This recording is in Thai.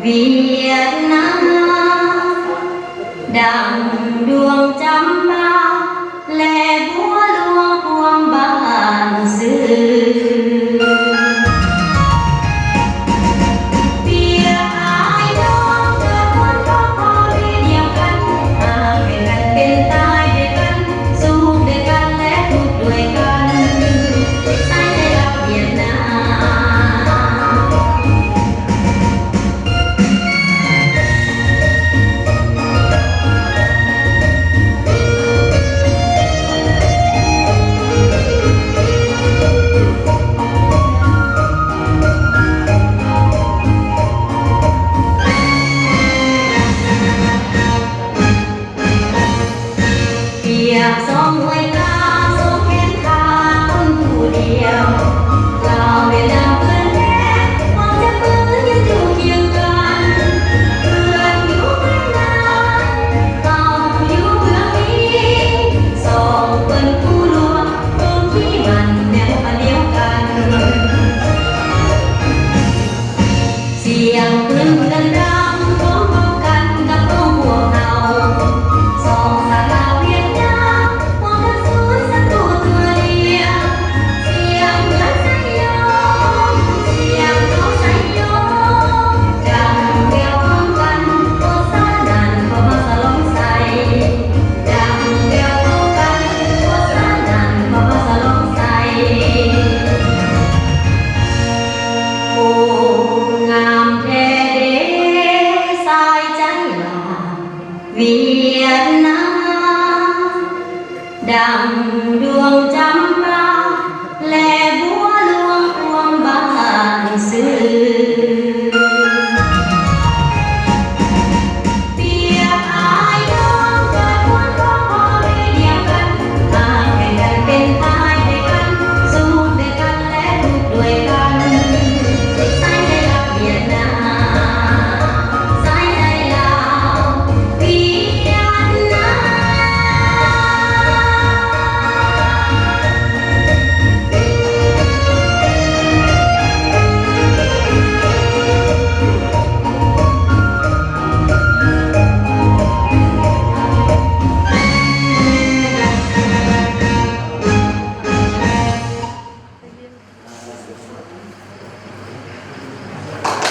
เวียดนามดังดวงจำปาและบัวหลวงพวงบานซื่อเปียกอายน้องเกิดคนท้องพ่อเดียวกันหากเป็นกันเป็นตายด้วยกันสู้ด้วยกันและทุกข์ด้วยกันใส่ใจรักเวียดนามสองหน่วยกลางสองแขนขาคนผู้เดียว